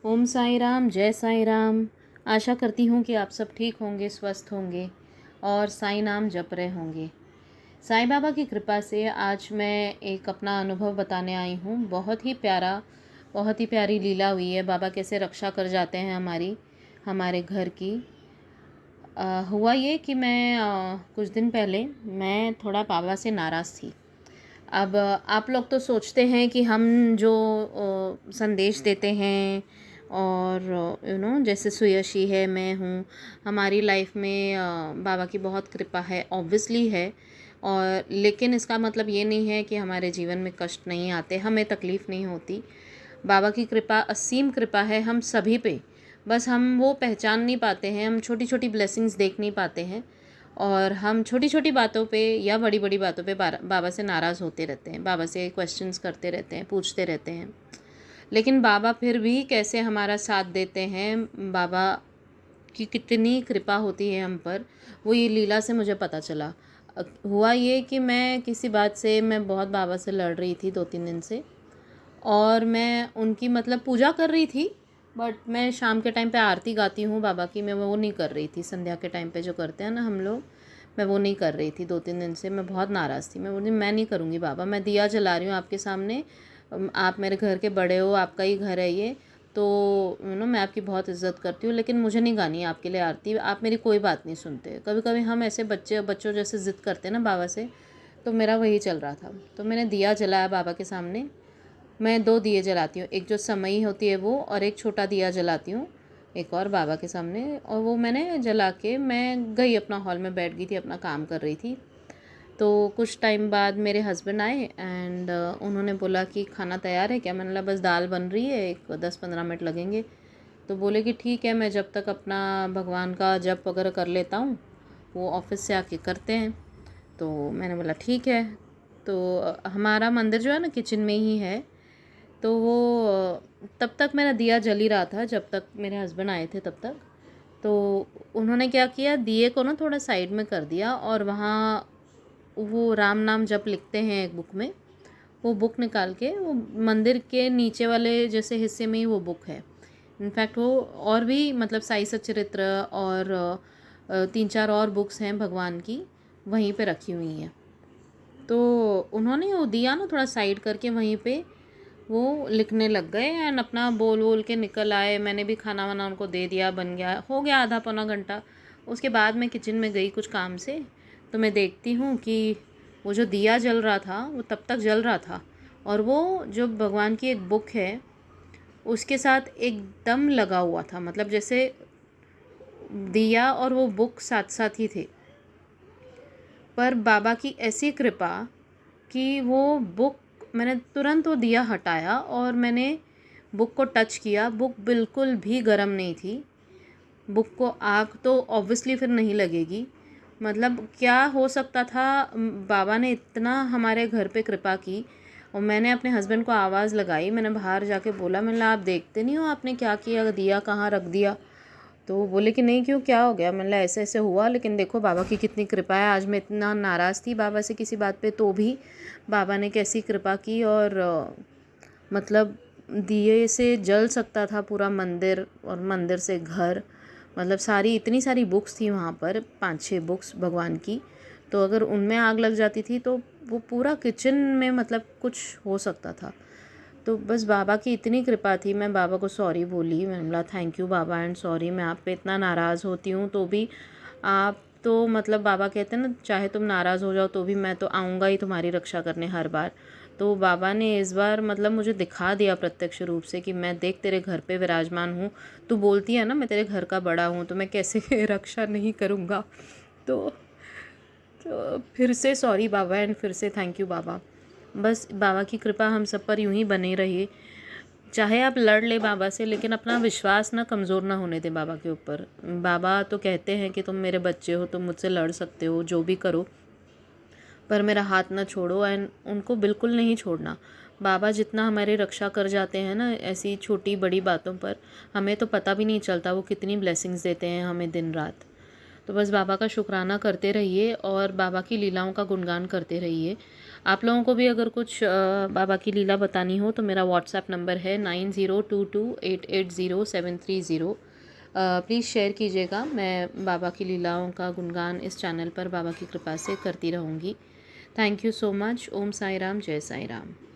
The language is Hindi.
ओम साई राम, जय साई राम। आशा करती हूँ कि आप सब ठीक होंगे, स्वस्थ होंगे और साई नाम जप रहे होंगे। साईं बाबा की कृपा से आज मैं एक अपना अनुभव बताने आई हूँ। बहुत ही प्यारी लीला हुई है। बाबा कैसे रक्षा कर जाते हैं हमारे घर की। हुआ ये कि मैं कुछ दिन पहले मैं थोड़ा बाबा से नाराज़ थी। अब आप लोग तो सोचते हैं कि हम जो संदेश देते हैं और जैसे सुयशी है, मैं हूँ, हमारी लाइफ में बाबा की बहुत कृपा है, ऑब्वियसली है। और लेकिन इसका मतलब ये नहीं है कि हमारे जीवन में कष्ट नहीं आते, हमें तकलीफ़ नहीं होती। बाबा की कृपा असीम कृपा है हम सभी पे। बस हम वो पहचान नहीं पाते हैं, हम छोटी छोटी ब्लेसिंग्स देख नहीं पाते हैं और हम छोटी छोटी बातों पे या बड़ी बड़ी बातों पे बाबा से नाराज़ होते रहते हैं, बाबा से क्वेश्चंस करते रहते हैं, पूछते रहते हैं। लेकिन बाबा फिर भी कैसे हमारा साथ देते हैं, बाबा की कितनी कृपा होती है हम पर, वो ये लीला से मुझे पता चला। हुआ ये कि मैं बहुत बाबा से लड़ रही थी 2-3 दिन से और मैं उनकी मतलब पूजा कर रही थी। बट मैं शाम के टाइम पे आरती गाती हूँ बाबा की, मैं वो नहीं कर रही थी। संध्या के टाइम पे जो करते हैं ना हम लोग, मैं वो नहीं कर रही थी। 2-3 दिन से मैं बहुत नाराज़ थी। मैं बोली मैं नहीं करूँगी बाबा, मैं दिया जला रही हूँ आपके सामने। आप मेरे घर के बड़े हो, आपका ही घर है ये, तो मैं आपकी बहुत इज़्ज़त करती हूँ, लेकिन मुझे नहीं गानी है आपके लिए आरती। आप मेरी कोई बात नहीं सुनते। कभी कभी हम ऐसे बच्चों जैसे ज़िद करते हैं ना बाबा से, तो मेरा वही चल रहा था। तो मैंने दिया जलाया बाबा के सामने। मैं 2 दिए जलाती हूँ, एक जो समई होती है वो, और एक छोटा दिया जलाती हूँ एक और बाबा के सामने। और वो मैंने जला के मैं गई अपना हॉल में, बैठ गई थी, अपना काम कर रही थी। तो कुछ टाइम बाद मेरे हस्बैंड आए एंड उन्होंने बोला कि खाना तैयार है क्या? मैंने बोला बस दाल बन रही है, एक 10-15 मिनट लगेंगे। तो बोले कि ठीक है, मैं जब तक अपना भगवान का जप वगैरह कर लेता हूँ, वो ऑफिस से आके करते हैं। तो मैंने बोला ठीक है। तो हमारा मंदिर जो है ना किचन में ही है। तो वो तब तक मेरा दिया जल ही रहा था जब तक मेरे हस्बैंड आए थे तब तक। तो उन्होंने क्या किया, दिए को ना थोड़ा साइड में कर दिया और वहाँ वो राम नाम जप लिखते हैं एक बुक में, वो बुक निकाल के वो मंदिर के नीचे वाले जैसे हिस्से में ही वो बुक है। इनफैक्ट वो और भी मतलब साई सच्चरित्र और 3-4 और बुक्स हैं भगवान की, वहीं पे रखी हुई हैं। तो उन्होंने वो दिया ना थोड़ा साइड करके वहीं पे वो लिखने लग गए एंड अपना बोल बोल के निकल आए। मैंने भी खाना वाना उनको दे दिया, बन गया, हो गया आधा पौना घंटा। उसके बाद मैं किचन में गई कुछ काम से, तो मैं देखती हूँ कि वो जो दिया जल रहा था वो तब तक जल रहा था और वो जो भगवान की एक बुक है उसके साथ एकदम लगा हुआ था। मतलब जैसे दिया और वो बुक साथ साथ ही थे। पर बाबा की ऐसी कृपा कि वो बुक, मैंने तुरंत वो दिया हटाया और मैंने बुक को टच किया। बुक बिल्कुल भी गर्म नहीं थी। बुक को आग तो ऑब्वियसली फिर नहीं लगेगी। मतलब क्या हो सकता था, बाबा ने इतना हमारे घर पे कृपा की। और मैंने अपने हस्बैंड को आवाज़ लगाई, मैंने बाहर जाके बोला, मैंने आप देखते नहीं हो आपने क्या किया, दिया कहाँ रख दिया? तो वो बोले कि नहीं क्यों, क्या हो गया? मतलब ऐसे ऐसे हुआ, लेकिन देखो बाबा की कितनी कृपा है। आज मैं इतना नाराज़ थी बाबा से किसी बात पे, तो भी बाबा ने कैसी कृपा की। और मतलब दिए से जल सकता था पूरा मंदिर और मंदिर से घर। मतलब इतनी सारी बुक्स थी वहाँ पर, 5-6 बुक्स भगवान की। तो अगर उनमें आग लग जाती थी तो वो पूरा किचन में मतलब कुछ हो सकता था। तो बस बाबा की इतनी कृपा थी। मैं बाबा को सॉरी बोली, मैंने बोला thank you Baba and sorry, मैं आप पे इतना नाराज़ होती हूँ तो भी आप तो मतलब बाबा कहते हैं ना, चाहे तुम नाराज़ हो जाओ तो भी मैं तो आऊँगा ही तुम्हारी रक्षा करने हर बार। तो बाबा ने इस बार मतलब मुझे दिखा दिया प्रत्यक्ष रूप से कि मैं देख तेरे घर पे विराजमान हूँ। तू बोलती है ना मैं तेरे घर का बड़ा हूँ, तो मैं कैसे रक्षा नहीं करूँगा। तो फिर से सॉरी बाबा एंड फिर से थैंक यू बाबा। बस बाबा की कृपा हम सब पर यूं ही बनी रही। चाहे आप लड़ ले बाबा से, लेकिन अपना विश्वास ना कमज़ोर ना होने दे बाबा के ऊपर। बाबा तो कहते हैं कि तुम मेरे बच्चे हो, तुम मुझसे लड़ सकते हो, जो भी करो, पर मेरा हाथ ना छोड़ो। एंड उनको बिल्कुल नहीं छोड़ना। बाबा जितना हमारी रक्षा कर जाते हैं ना ऐसी छोटी बड़ी बातों पर, हमें तो पता भी नहीं चलता वो कितनी ब्लेसिंग्स देते हैं हमें दिन रात। तो बस बाबा का शुक्राना करते रहिए और बाबा की लीलाओं का गुणगान करते रहिए। आप लोगों को भी अगर कुछ बाबा की लीला बतानी हो तो मेरा व्हाट्सएप नंबर है 9022880730। प्लीज़ शेयर कीजिएगा। मैं बाबा की लीलाओं का गुणगान इस चैनल पर बाबा की कृपा से करती रहूँगी। Thank you so much. ओम साई राम, जय साई राम।